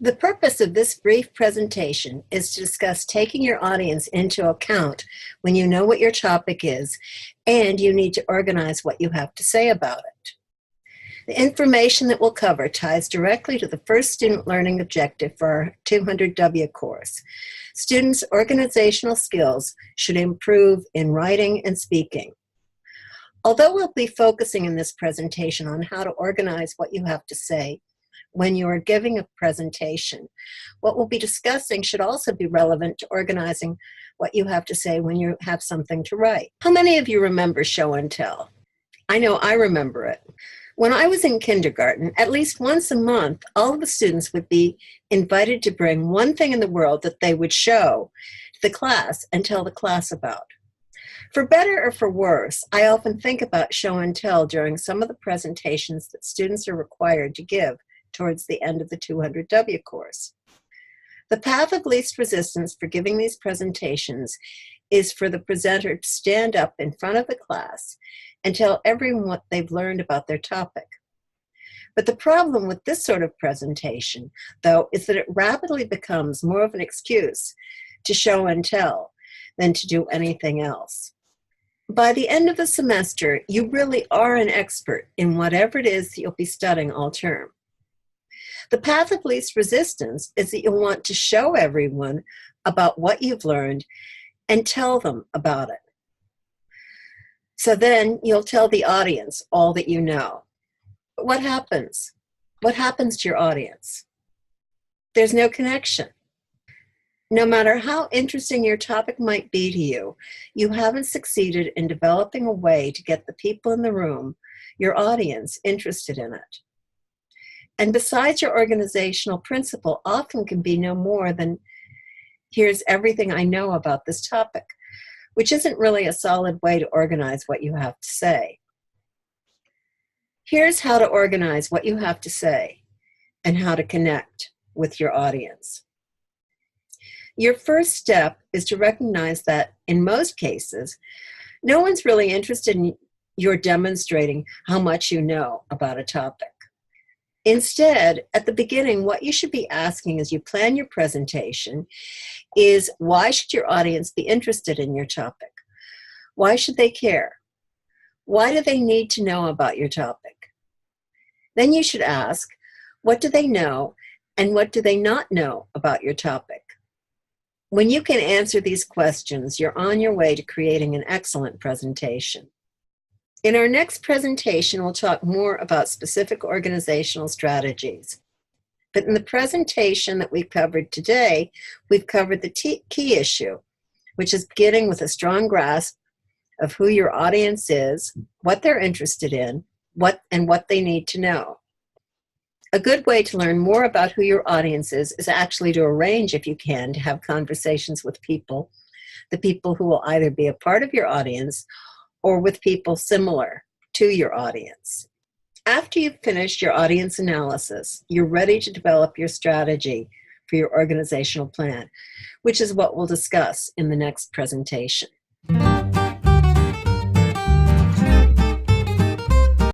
The purpose of this brief presentation is to discuss taking your audience into account when you know what your topic is and you need to organize what you have to say about it. The information that we'll cover ties directly to the first student learning objective for our 200W course. Students' organizational skills should improve in writing and speaking. Although we'll be focusing in this presentation on how to organize what you have to say when you are giving a presentation, what we'll be discussing should also be relevant to organizing what you have to say when you have something to write. How many of you remember show and tell? I know I remember it. When I was in kindergarten, at least once a month, all of the students would be invited to bring one thing in the world that they would show to the class and tell the class about. For better or for worse, I often think about show and tell during some of the presentations that students are required to give towards the end of the 200W course. The path of least resistance for giving these presentations is for the presenter to stand up in front of the class and tell everyone what they've learned about their topic. But the problem with this sort of presentation, though, is that it rapidly becomes more of an excuse to show and tell than to do anything else. By the end of the semester, you really are an expert in whatever it is that you'll be studying all term. The path of least resistance is that you'll want to show everyone about what you've learned and tell them about it. So then you'll tell the audience all that you know. But what happens? What happens to your audience? There's no connection. No matter how interesting your topic might be to you, you haven't succeeded in developing a way to get the people in the room, your audience, interested in it. And besides, your organizational principle often can be no more than, here's everything I know about this topic, which isn't really a solid way to organize what you have to say. Here's how to organize what you have to say and how to connect with your audience. Your first step is to recognize that, in most cases, no one's really interested in your demonstrating how much you know about a topic. Instead, at the beginning, what you should be asking as you plan your presentation is, why should your audience be interested in your topic? Why should they care? Why do they need to know about your topic? Then you should ask, what do they know and what do they not know about your topic? When you can answer these questions, you're on your way to creating an excellent presentation. In our next presentation, we'll talk more about specific organizational strategies. But in the presentation that we've covered today, we've covered the key issue, which is beginning with a strong grasp of who your audience is, what they're interested in, what they need to know. A good way to learn more about who your audience is actually to arrange, if you can, to have conversations with people, the people who will either be a part of your audience or with people similar to your audience. After you've finished your audience analysis, you're ready to develop your strategy for your organizational plan, which is what we'll discuss in the next presentation.